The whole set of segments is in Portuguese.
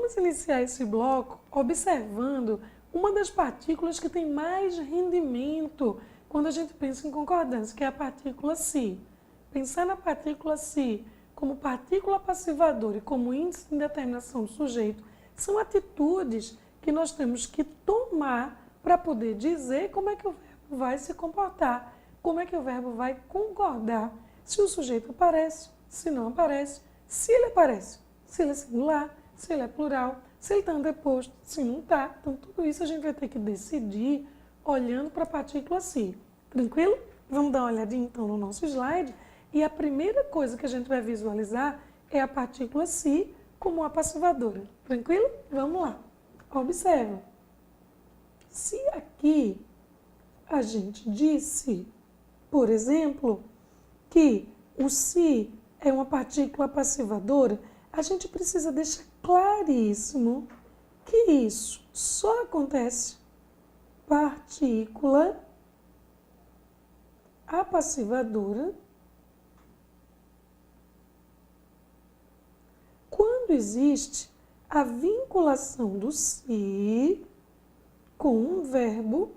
vamos iniciar esse bloco observando uma das partículas que tem mais rendimento quando a gente pensa em concordância, que é a partícula si. Pensar na partícula si como partícula passivadora e como índice de indeterminação do sujeito são atitudes que nós temos que tomar para poder dizer como é que o verbo vai se comportar, como é que o verbo vai concordar, se o sujeito aparece, se não aparece, se ele aparece, se ele é singular, se ele é plural, se ele está anteposto, se não está. Então, tudo isso a gente vai ter que decidir olhando para a partícula si. Tranquilo? Vamos dar uma olhadinha, então, no nosso slide. E a primeira coisa que a gente vai visualizar é a partícula si como uma passivadora. Tranquilo? Vamos lá. Observa. Se aqui a gente disse, por exemplo, que o si é uma partícula passivadora, a gente precisa deixar claríssimo que isso só acontece partícula apassivadora quando existe a vinculação do si com um verbo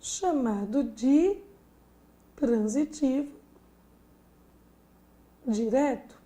chamado de transitivo direto.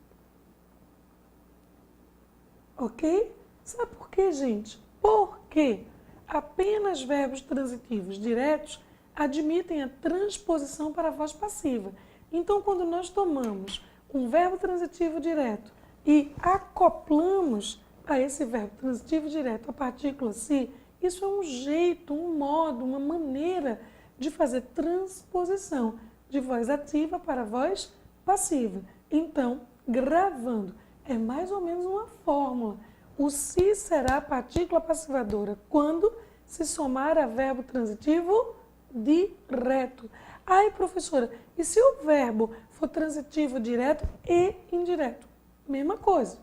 Ok? Sabe por quê, gente? Porque apenas verbos transitivos diretos admitem a transposição para a voz passiva. Então, quando nós tomamos um verbo transitivo direto e acoplamos a esse verbo transitivo direto a partícula si, isso é um jeito, um modo, uma maneira de fazer transposição de voz ativa para voz passiva. Então, gravando, é mais ou menos uma fórmula. O si será a partícula passivadora quando se somar a verbo transitivo direto. Ai, professora, e se o verbo for transitivo direto e indireto? Mesma coisa.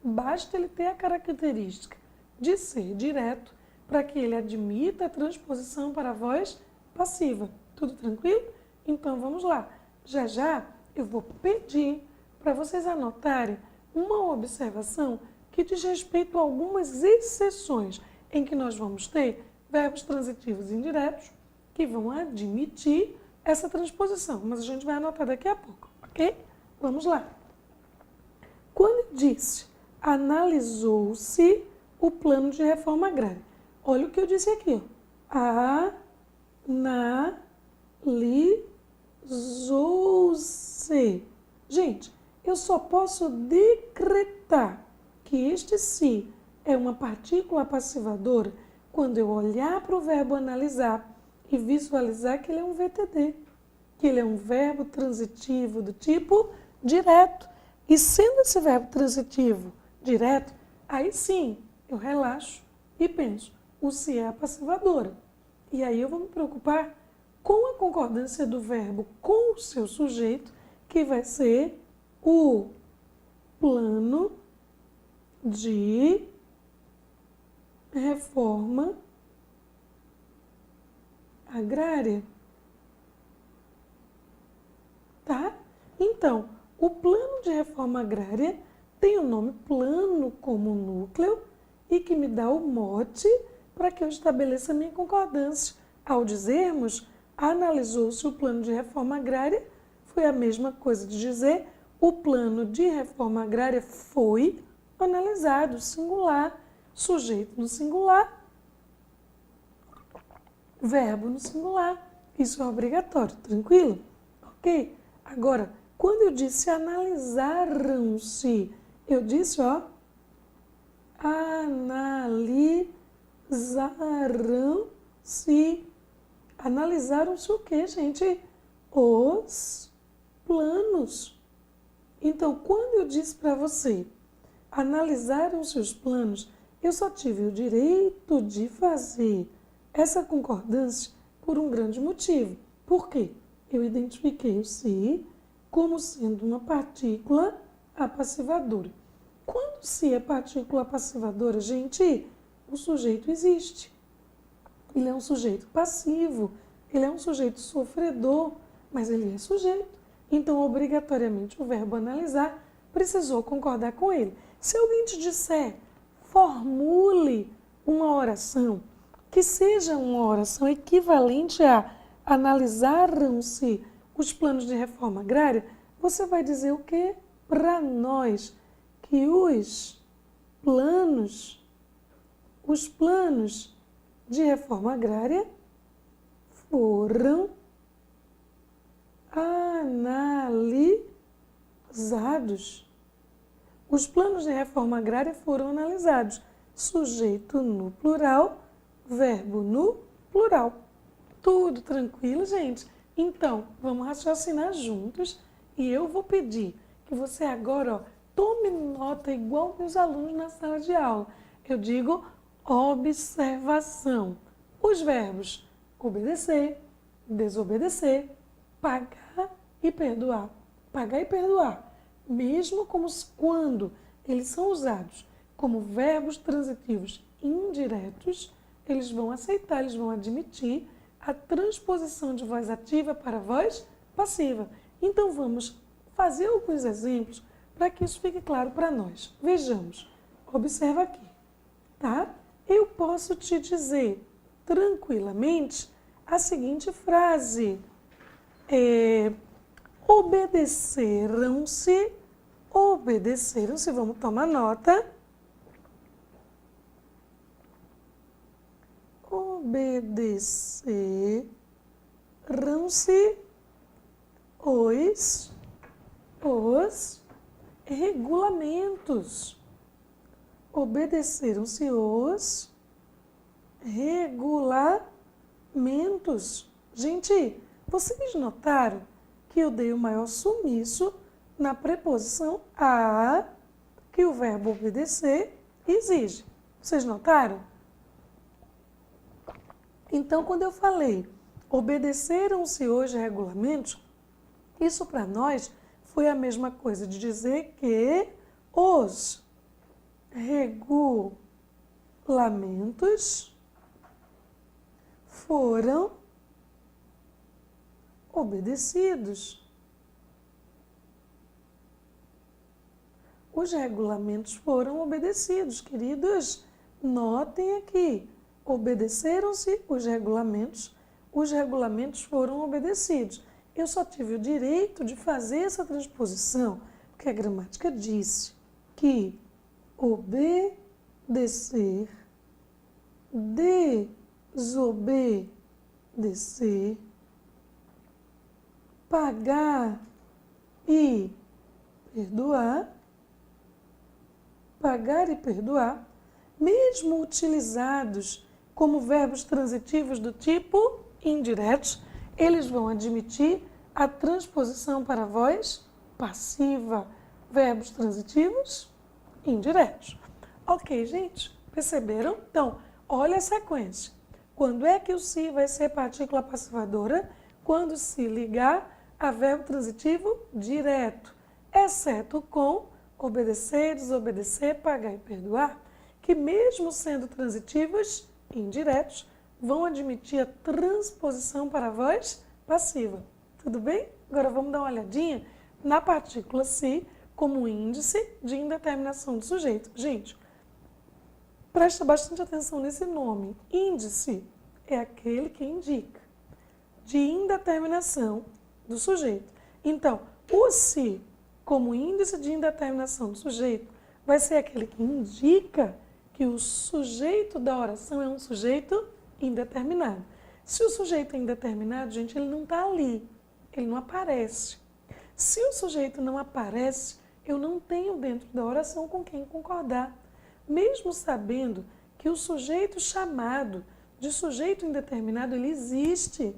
Basta ele ter a característica de ser direto para que ele admita a transposição para a voz passiva. Tudo tranquilo? Então, vamos lá. Já já eu vou pedir para vocês anotarem uma observação que diz respeito a algumas exceções em que nós vamos ter verbos transitivos indiretos que vão admitir essa transposição. Mas a gente vai anotar daqui a pouco, ok? Vamos lá. Quando eu disse analisou-se o plano de reforma agrária, olha o que eu disse aqui, ó. Analisou-se. Gente, eu só posso decretar que este si é uma partícula passivadora quando eu olhar para o verbo analisar e visualizar que ele é um VTD, que ele é um verbo transitivo do tipo direto. E sendo esse verbo transitivo direto, aí sim eu relaxo e penso, o si é a passivadora. E aí eu vou me preocupar com a concordância do verbo com o seu sujeito, que vai ser o plano de reforma agrária. Tá? Então, o plano de reforma agrária tem o nome plano como núcleo e que me dá o mote para que eu estabeleça a minha concordância. Ao dizermos, analisou-se o plano de reforma agrária, foi a mesma coisa de dizer, o plano de reforma agrária foi analisado, singular, sujeito no singular, verbo no singular. Isso é obrigatório, tranquilo? Ok? Agora, quando eu disse analisaram-se, eu disse, ó, analisaram-se. Analisaram-se o quê, gente? Os planos. Então, quando eu disse para você, analisaram-se os planos, eu só tive o direito de fazer essa concordância por um grande motivo. Por quê? Eu identifiquei o si como sendo uma partícula apassivadora. Quando si é partícula apassivadora, gente, o sujeito existe. Ele é um sujeito passivo, ele é um sujeito sofredor, mas ele é sujeito. Então, obrigatoriamente, o verbo analisar precisou concordar com ele. Se alguém te disser, formule uma oração que seja uma oração equivalente a analisaram-se os planos de reforma agrária, você vai dizer o quê? Para nós, que os planos de reforma agrária foram analisados. Os planos de reforma agrária foram analisados. Sujeito no plural, verbo no plural. Tudo tranquilo, gente? Então, vamos raciocinar juntos e eu vou pedir que você agora, tome nota igual meus alunos na sala de aula. Eu digo observação. Os verbos obedecer, desobedecer, pagar e perdoar. Pagar e perdoar. Mesmo quando eles são usados como verbos transitivos indiretos, eles vão aceitar, eles vão admitir a transposição de voz ativa para voz passiva. Então, vamos fazer alguns exemplos para que isso fique claro para nós. Vejamos, observa aqui, tá? Eu posso te dizer tranquilamente a seguinte frase. Obedeceram-se, vamos tomar nota. Obedeceram-se os regulamentos. Obedeceram-se os regulamentos. Gente, vocês notaram que eu dei o maior sumiço na preposição a que o verbo obedecer exige. Vocês notaram? Então, quando eu falei obedeceram-se os regulamentos, isso para nós foi a mesma coisa de dizer que os regulamentos foram obedecidos. Os regulamentos foram obedecidos, queridos. Notem aqui, obedeceram-se os regulamentos foram obedecidos. Eu só tive o direito de fazer essa transposição, porque a gramática disse que obedecer, desobedecer, pagar e perdoar, mesmo utilizados como verbos transitivos do tipo indiretos, eles vão admitir a transposição para a voz passiva. Verbos transitivos indiretos. Ok, gente? Perceberam? Então, olha a sequência. Quando é que o se vai ser partícula passivadora? Quando se ligar a verbo transitivo direto, exceto com obedecer, desobedecer, pagar e perdoar, que mesmo sendo transitivos indiretos, vão admitir a transposição para a voz passiva. Tudo bem? Agora vamos dar uma olhadinha na partícula se como índice de indeterminação do sujeito. Gente, presta bastante atenção nesse nome. Índice é aquele que indica de indeterminação do sujeito. Então, o se como índice de indeterminação do sujeito vai ser aquele que indica que o sujeito da oração é um sujeito indeterminado. Se o sujeito é indeterminado, gente, ele não está ali, ele não aparece. Se o sujeito não aparece, eu não tenho dentro da oração com quem concordar. Mesmo sabendo que o sujeito chamado de sujeito indeterminado, ele existe,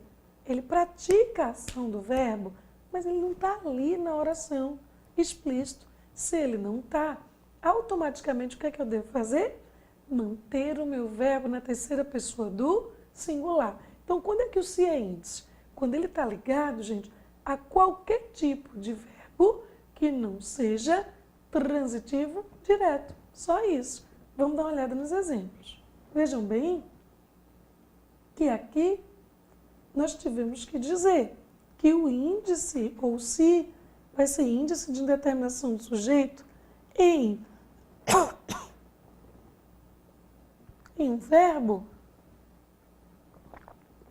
ele pratica a ação do verbo, mas ele não está ali na oração explícito. Se ele não está, automaticamente o que é que eu devo fazer? Manter o meu verbo na terceira pessoa do singular. Então, quando é que o se é índice? Quando ele está ligado, gente, a qualquer tipo de verbo que não seja transitivo direto. Só isso. Vamos dar uma olhada nos exemplos. Vejam bem que aqui nós tivemos que dizer que o índice ou se vai ser índice de indeterminação do sujeito em em um verbo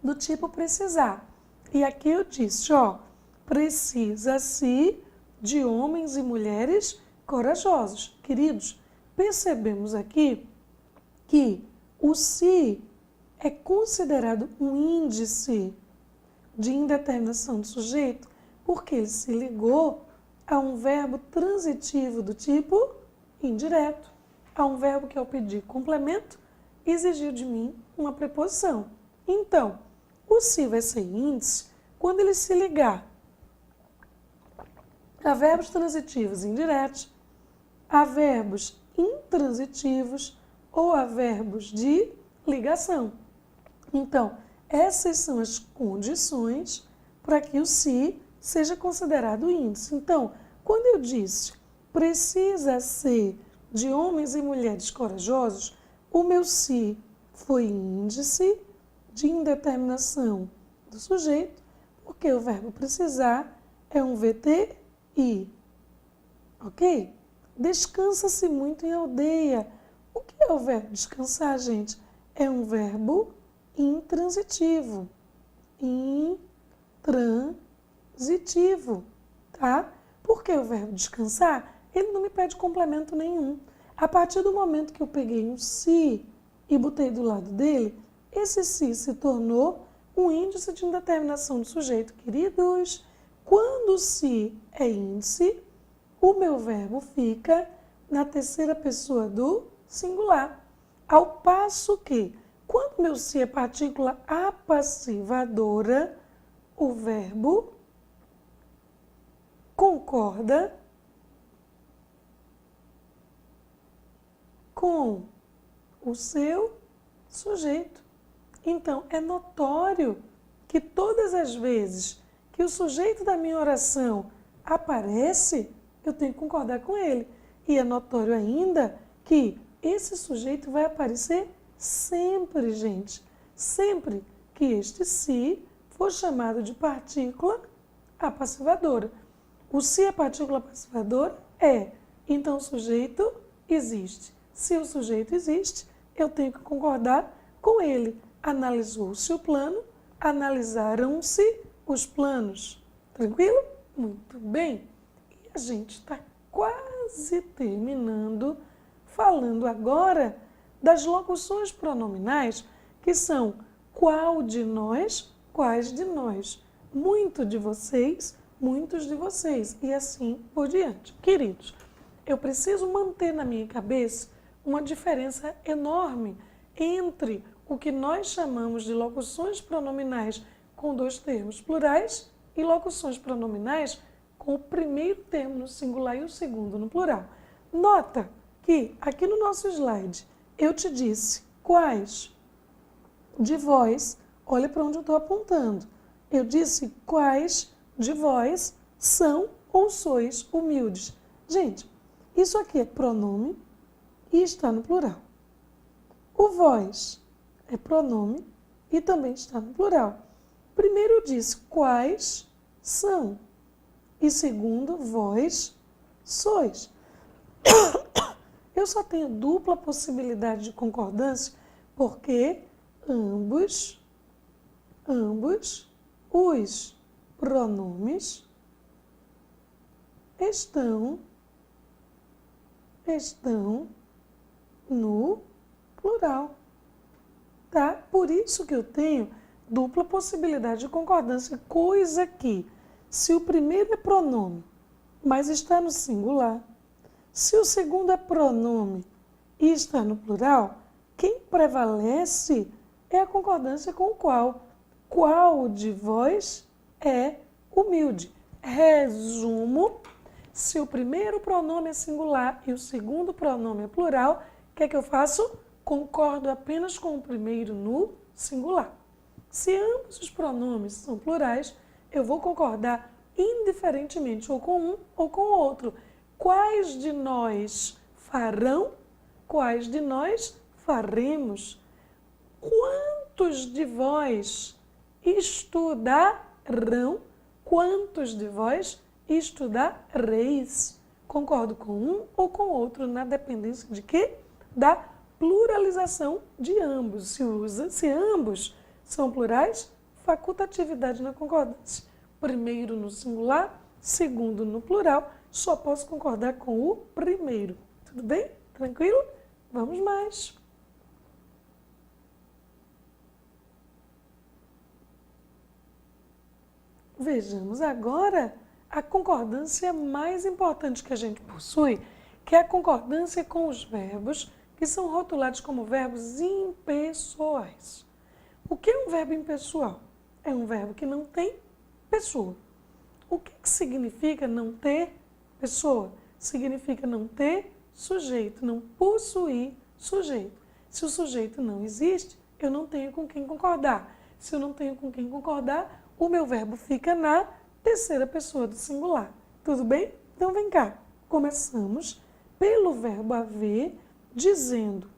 do tipo precisar. E aqui eu disse, ó, precisa-se de homens e mulheres corajosos. Queridos, percebemos aqui que o se é considerado um índice de indeterminação do sujeito porque ele se ligou a um verbo transitivo do tipo indireto, a um verbo que ao pedir complemento exigiu de mim uma preposição. Então, o se vai ser índice quando ele se ligar a verbos transitivos indiretos, a verbos intransitivos ou a verbos de ligação. Então, essas são as condições para que o se seja considerado índice. Então, quando eu disse precisa ser de homens e mulheres corajosos, o meu se foi índice de indeterminação do sujeito, porque o verbo precisar é um VTI. Ok? Descansa-se muito em aldeia. O que é o verbo descansar, gente? É um verbo intransitivo. Intransitivo, tá? Porque o verbo descansar, ele não me pede complemento nenhum. A partir do momento que eu peguei um se e botei do lado dele, esse se tornou um índice de indeterminação do sujeito. Queridos, quando o se é índice, o meu verbo fica na terceira pessoa do singular. Ao passo que, quando meu se é partícula apassivadora, o verbo concorda com o seu sujeito. Então, é notório que todas as vezes que o sujeito da minha oração aparece, eu tenho que concordar com ele. E é notório ainda que esse sujeito vai aparecer sempre, gente. Sempre que este se for chamado de partícula apassivadora. O se é partícula apassivadora? É. Então, o sujeito existe. Se o sujeito existe, eu tenho que concordar com ele. Analisou-se o plano, analisaram-se os planos. Tranquilo? Muito bem. E a gente está quase terminando, falando agora das locuções pronominais, que são qual de nós, quais de nós, muito de vocês, muitos de vocês, e assim por diante. Queridos, eu preciso manter na minha cabeça uma diferença enorme entre o que nós chamamos de locuções pronominais com dois termos plurais e locuções pronominais com o primeiro termo no singular e o segundo no plural. Nota que aqui no nosso slide eu te disse quais de vós, olha para onde eu estou apontando, eu disse quais de vós são ou sois humildes. Gente, isso aqui é pronome e está no plural. O vós é pronome e também está no plural. Primeiro eu disse quais são e segundo vós sois. Eu só tenho dupla possibilidade de concordância porque ambos os pronomes estão no plural, tá? Por isso que eu tenho dupla possibilidade de concordância, coisa que, se o primeiro é pronome, mas está no singular, se o segundo é pronome e está no plural, quem prevalece é a concordância com o qual. Qual de vós é humilde? Resumo, se o primeiro pronome é singular e o segundo pronome é plural, o que é que eu faço? Concordo apenas com o primeiro no singular. Se ambos os pronomes são plurais, eu vou concordar indiferentemente ou com um ou com o outro. Quais de nós farão? Quais de nós faremos? Quantos de vós estudarão? Quantos de vós estudareis? Concordo com um ou com o outro, na dependência de quê? Da pluralização de ambos. Se ambos são plurais, facultatividade na concordância. Primeiro no singular, segundo no plural, só posso concordar com o primeiro. Tudo bem? Tranquilo? Vamos mais. Vejamos agora a concordância mais importante que a gente possui, que é a concordância com os verbos que são rotulados como verbos impessoais. O que é um verbo impessoal? É um verbo que não tem pessoa. O que significa não ter pessoa? Significa não ter sujeito, não possuir sujeito. Se o sujeito não existe, eu não tenho com quem concordar. Se eu não tenho com quem concordar, o meu verbo fica na terceira pessoa do singular. Tudo bem? Então vem cá. Começamos pelo verbo haver, dizendo: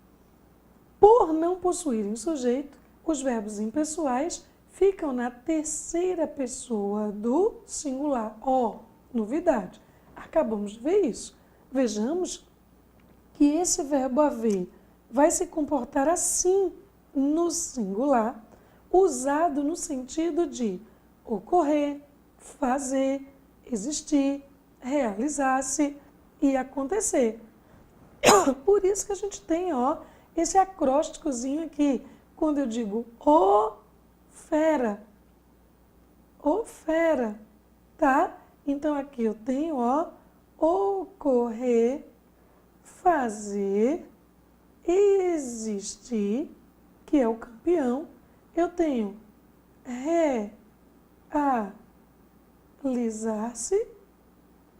por não possuírem sujeito, os verbos impessoais ficam na terceira pessoa do singular. Ó, novidade. Acabamos de ver isso. Vejamos que esse verbo haver vai se comportar assim no singular, usado no sentido de ocorrer, fazer, existir, realizar-se e acontecer. Por isso que a gente tem, ó, esse acrósticozinho aqui, quando eu digo ô fera, tá? Então aqui eu tenho, ó, ocorrer, fazer, existir, que é o campeão. Eu tenho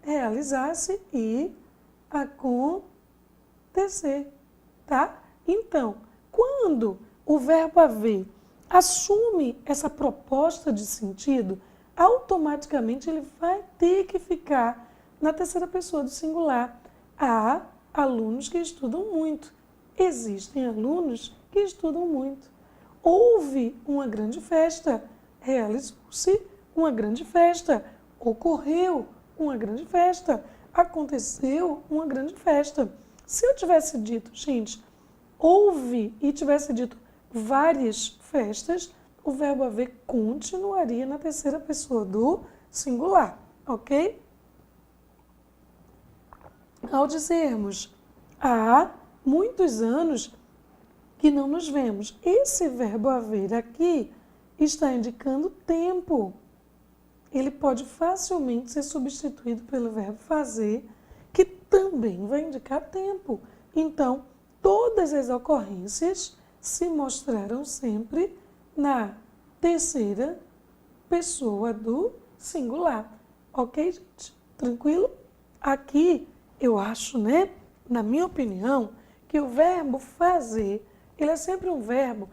realizar-se e acontecer, tá? Então, quando o verbo haver assume essa proposta de sentido, automaticamente ele vai ter que ficar na terceira pessoa do singular. Há alunos que estudam muito. Existem alunos que estudam muito. Houve uma grande festa, realizou-se uma grande festa, ocorreu uma grande festa, aconteceu uma grande festa. Se eu tivesse dito, gente, houve e tivesse dito várias festas, o verbo haver continuaria na terceira pessoa do singular, ok? Ao dizermos há muitos anos que não nos vemos, esse verbo haver aqui está indicando tempo. Ele pode facilmente ser substituído pelo verbo fazer, que também vai indicar tempo. Então, todas as ocorrências se mostraram sempre na terceira pessoa do singular. Ok, gente? Tranquilo? Aqui, eu acho, né, na minha opinião, que o verbo fazer, ele é sempre um verbo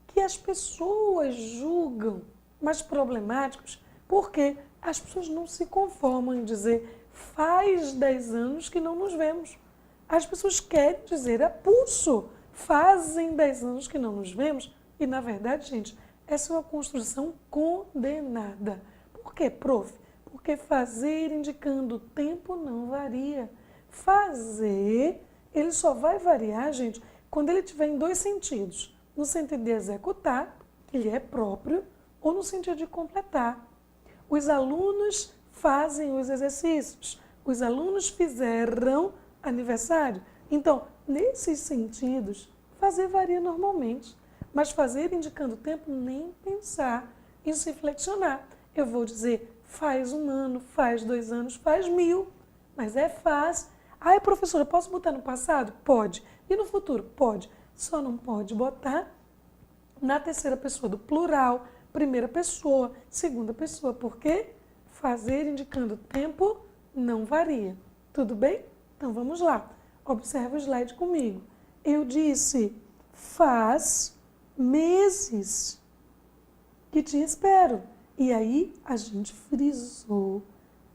que as pessoas julgam mais problemáticos, porque as pessoas não se conformam em dizer faz 10 anos que não nos vemos. As pessoas querem dizer a pulso, fazem 10 anos que não nos vemos. E, na verdade, gente, essa é uma construção condenada. Por quê, prof? Porque fazer indicando o tempo não varia. Fazer, ele só vai variar, gente, quando ele tiver em dois sentidos. No sentido de executar, que ele é próprio, ou no sentido de completar. Os alunos fazem os exercícios. Os alunos fizeram aniversário. Então, nesses sentidos, fazer varia normalmente. Mas fazer indicando tempo, nem pensar. Isso se flexionar. Eu vou dizer faz 1 ano, faz 2 anos, faz 1000. Mas é faz. Ai, professora, posso botar no passado? Pode. E no futuro? Pode. Só não pode botar na terceira pessoa do plural, primeira pessoa, segunda pessoa. Por quê? Fazer indicando tempo não varia. Tudo bem? Então vamos lá. Observa o slide comigo. Eu disse faz meses que te espero. E aí a gente frisou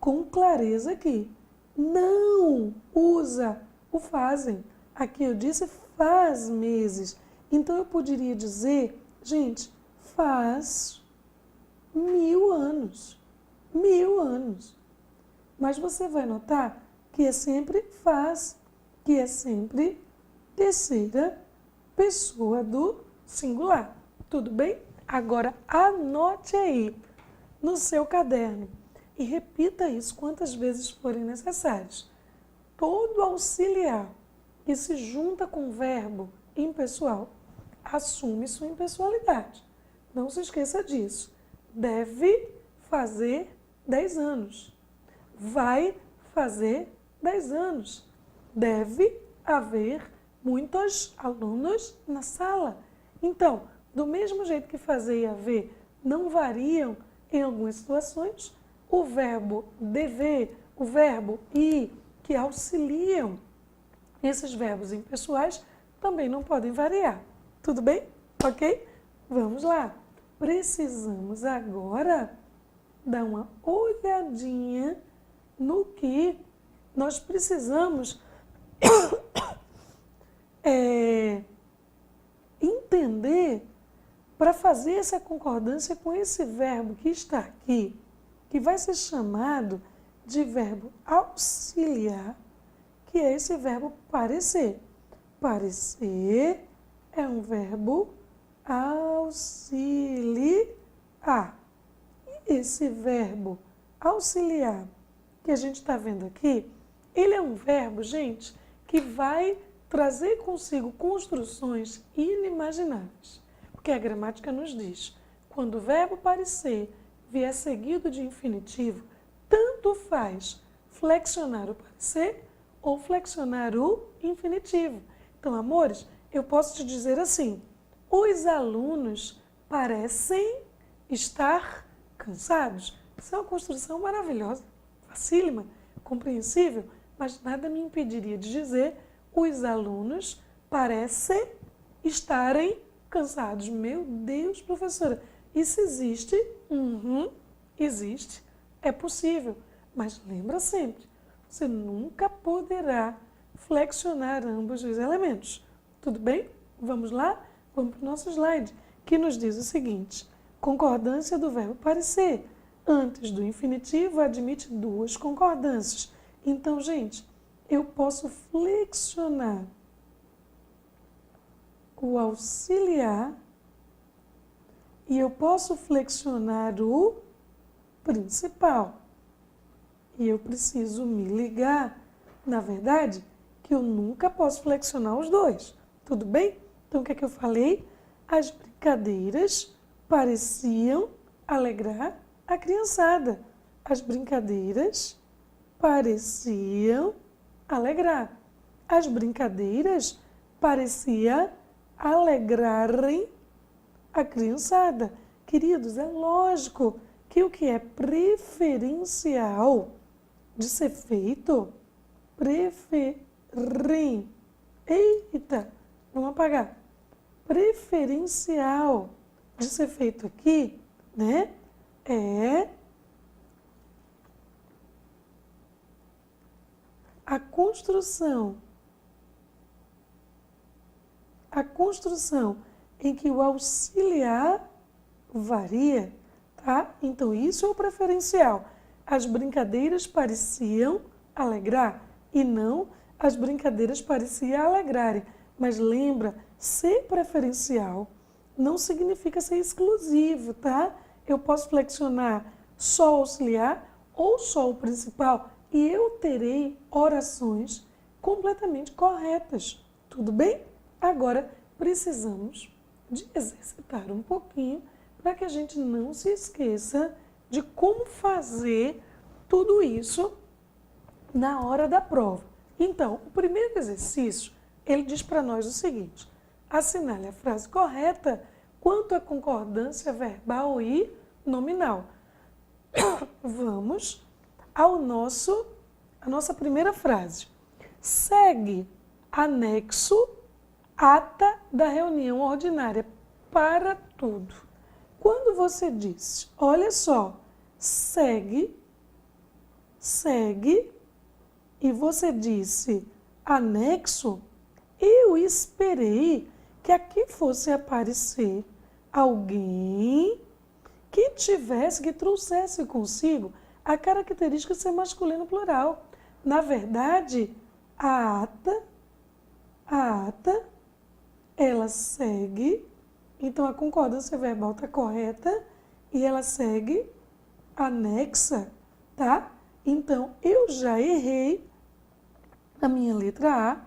com clareza aqui. Não usa o fazem. Aqui eu disse faz meses. Então eu poderia dizer, gente, faz 1000 anos. 1000 anos. Mas você vai notar que é sempre faz, que é sempre terceira pessoa do singular. Tudo bem? Agora anote aí no seu caderno e repita isso quantas vezes forem necessárias. Todo auxiliar que se junta com o verbo impessoal assume sua impessoalidade. Não se esqueça disso. Deve fazer 10 anos. Vai fazer 10 anos. Deve haver muitos alunos na sala. Então, do mesmo jeito que fazer e haver não variam em algumas situações, o verbo dever, o verbo ir, que auxiliam esses verbos impessoais, também não podem variar. Tudo bem? Ok? Vamos lá. Precisamos agora dar uma olhadinha no que nós precisamos entender para fazer essa concordância com esse verbo que está aqui, que vai ser chamado de verbo auxiliar, que é esse verbo parecer. Parecer é um verbo auxiliar. E esse verbo auxiliar que a gente está vendo aqui, ele é um verbo, gente, que vai trazer consigo construções inimagináveis. Porque a gramática nos diz, quando o verbo parecer vier seguido de infinitivo, tanto faz flexionar o parecer ou flexionar o infinitivo. Então, amores, eu posso te dizer assim, os alunos parecem estar cansados. Isso é uma construção maravilhosa, facílima, compreensível, mas nada me impediria de dizer os alunos parecem estarem cansados. Meu Deus, professora, isso existe? Existe, é possível, mas lembra sempre, você nunca poderá flexionar ambos os elementos. Tudo bem? Vamos lá? Vamos para o nosso slide, que nos diz o seguinte, concordância do verbo parecer. Antes do infinitivo, admite duas concordâncias. Então, gente, eu posso flexionar o auxiliar e eu posso flexionar o principal. E eu preciso me ligar, na verdade, que eu nunca posso flexionar os dois. Tudo bem? Então, o que é que eu falei? As brincadeiras pareciam alegrar a criançada. As brincadeiras pareciam alegrar. As brincadeiras pareciam alegrarem a criançada. Queridos, é lógico que o que é preferencial de ser feito, eita, vamos apagar. Preferencial de ser feito aqui, né, é a construção em que o auxiliar varia, tá? Então, isso é o preferencial. As brincadeiras pareciam alegrar e não as brincadeiras pareciam alegrarem. Mas lembra, ser preferencial não significa ser exclusivo, tá? Eu posso flexionar só o auxiliar ou só o principal e eu terei orações completamente corretas. Tudo bem? Agora, precisamos de exercitar um pouquinho para que a gente não se esqueça de como fazer tudo isso na hora da prova. Então, o primeiro exercício, ele diz para nós o seguinte, assinale a frase correta quanto à concordância verbal e nominal. Vamos à nossa primeira frase. Segue anexo ata da reunião ordinária para tudo. Quando você diz, olha só, segue, e você disse anexo, eu esperei que aqui fosse aparecer alguém que trouxesse consigo a característica ser masculino plural. Na verdade, a ata ela segue, então a concordância verbal está correta e ela segue anexa, tá? Então, eu já errei na minha letra A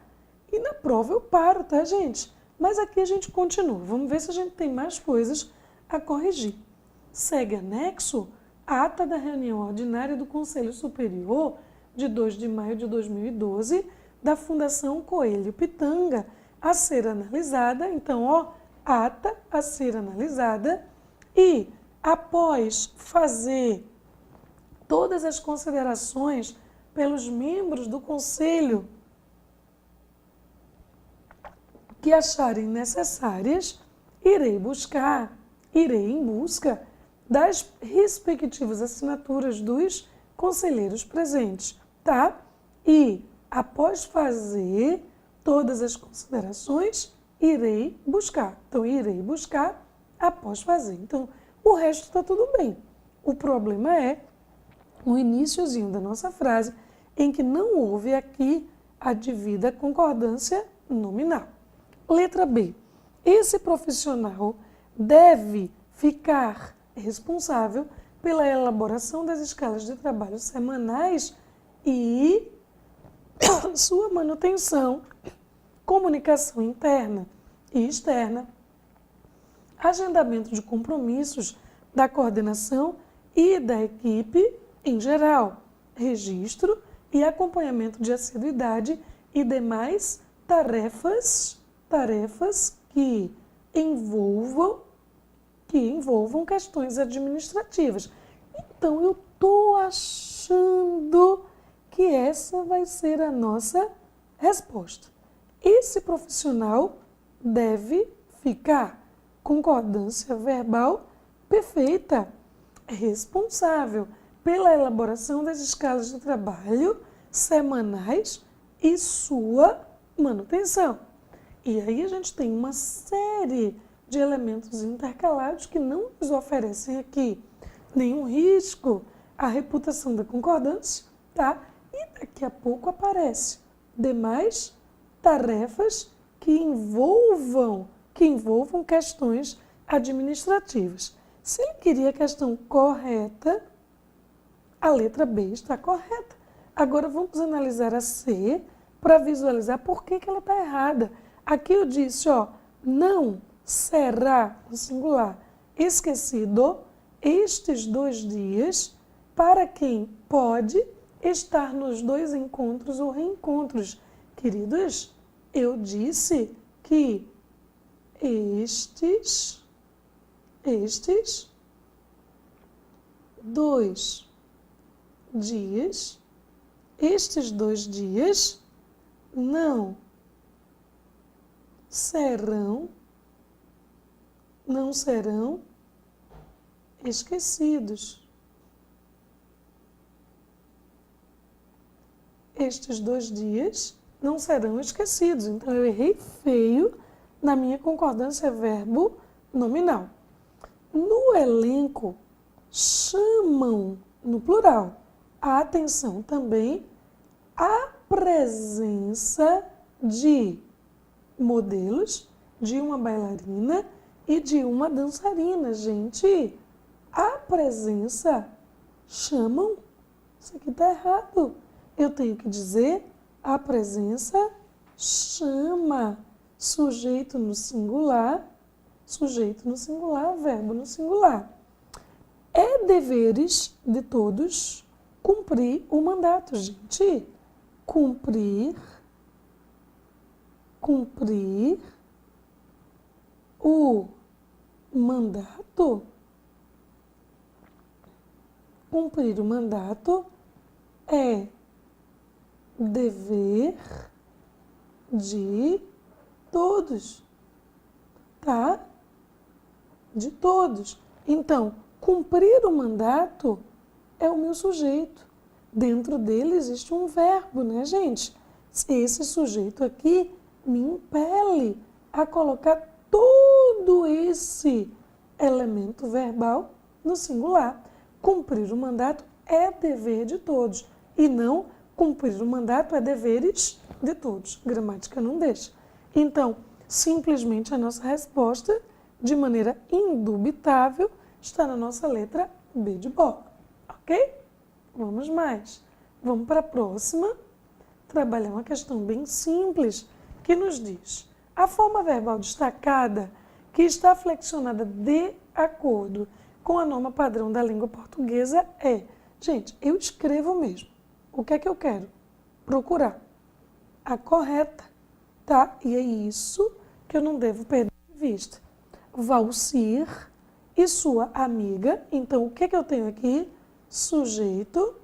e na prova eu paro, tá, gente? Mas aqui a gente continua. Vamos ver se a gente tem mais coisas a corrigir. Segue anexo a ata da reunião ordinária do Conselho Superior de 2 de maio de 2012 da Fundação Coelho Pitanga a ser analisada. Então, ó, ata a ser analisada e após fazer todas as considerações pelos membros do Conselho que acharem necessárias, irei em busca das respectivas assinaturas dos conselheiros presentes, tá? E, após fazer todas as considerações, irei buscar. Então, irei buscar após fazer. Então, o resto está tudo bem. O problema é o iniciozinho da nossa frase, em que não houve aqui a devida concordância nominal. Letra B. Esse profissional deve ficar responsável pela elaboração das escalas de trabalho semanais e sua manutenção, comunicação interna e externa, agendamento de compromissos da coordenação e da equipe em geral, registro e acompanhamento de assiduidade e demais tarefas que envolvam questões administrativas. Então, eu estou achando que essa vai ser a nossa resposta. Esse profissional deve ficar concordância verbal perfeita, responsável pela elaboração das escalas de trabalho semanais e sua manutenção. E aí a gente tem uma série de elementos intercalados que não nos oferecem aqui nenhum risco à reputação da concordância, tá? E daqui a pouco aparece demais tarefas que envolvam questões administrativas. Se ele queria a questão correta, a letra B está correta. Agora vamos analisar a C para visualizar por que ela está errada. Aqui eu disse, ó, não será, no singular, esquecido estes 2 dias para quem pode estar nos 2 encontros ou reencontros. Queridos, eu disse que estes 2 dias, não serão esquecidos. Estes 2 dias não serão esquecidos. Então, eu errei feio na minha concordância verbo nominal. No elenco, chamam, no plural, a atenção também a presença de modelos, de uma bailarina e de uma dançarina. Gente, a presença chamam? Isso aqui está errado. Eu tenho que dizer a presença chama. Sujeito no singular, verbo no singular. É deveres de todos cumprir o mandato, gente. Cumprir o mandato. Cumprir o mandato é dever de todos, tá? De todos. Então, cumprir o mandato é o meu sujeito. Dentro dele existe um verbo, né, gente? Esse sujeito aqui me impele a colocar todo esse elemento verbal no singular. Cumprir o mandato é dever de todos e não cumprir o mandato é deveres de todos. Gramática não deixa. Então, Simplesmente a nossa resposta, de maneira indubitável, está na nossa letra B de bola, ok? Vamos mais. Vamos para a próxima. Trabalhar uma questão bem simples que nos diz: a forma verbal destacada que está flexionada de acordo com a norma padrão da língua portuguesa é... Gente, eu escrevo mesmo. O que é que eu quero? Procurar a correta, tá? E é isso que eu não devo perder de vista. Valcir e sua amiga. Então, o que é que eu tenho aqui? Sujeito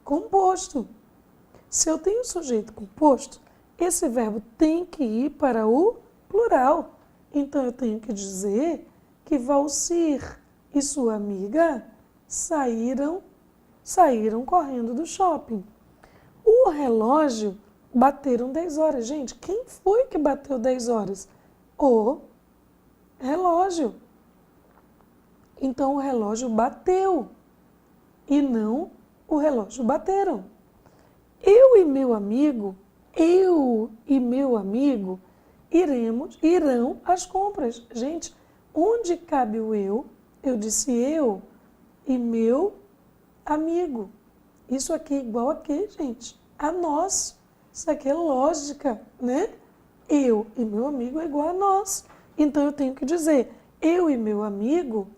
composto. Se eu tenho sujeito composto, esse verbo tem que ir para o plural. Então, eu tenho que dizer que Valcir e sua amiga saíram correndo do shopping. O relógio bateram 10 horas. Gente, quem foi que bateu 10 horas? O relógio. Então, o relógio bateu e não o relógio bateram. Eu e meu amigo irão às compras. Gente, onde cabe o eu? Eu disse eu e meu amigo. Isso aqui é igual a quê, gente? A nós. Isso aqui é lógica, né? Eu e meu amigo é igual a nós. Então, eu tenho que dizer eu e meu amigo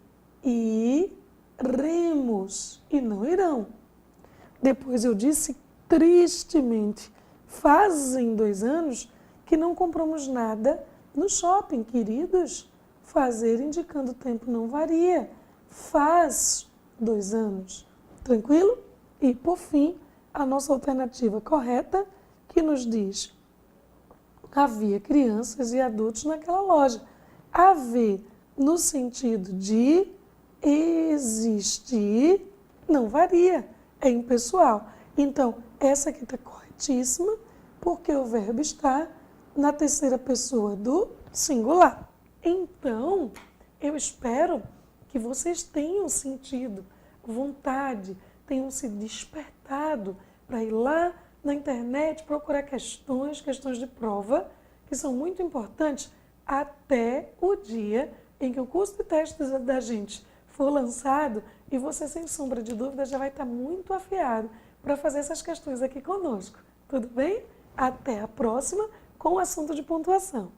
iremos e não irão. Depois eu disse tristemente, fazem 2 anos que não compramos nada no shopping, queridos. Fazer indicando o tempo não varia. Faz 2 anos. Tranquilo? E, por fim, a nossa alternativa correta, que nos diz: havia crianças e adultos naquela loja. Haver, no sentido de existir, não varia. É impessoal. Então, essa aqui está corretíssima, porque o verbo está na terceira pessoa do singular. Então, eu espero que vocês tenham sentido vontade, tenham se despertado para ir lá na internet procurar questões de prova, que são muito importantes até o dia em que o curso de testes da gente for lançado e você, sem sombra de dúvida, já vai estar muito afiado para fazer essas questões aqui conosco. Tudo bem? Até a próxima com o assunto de pontuação.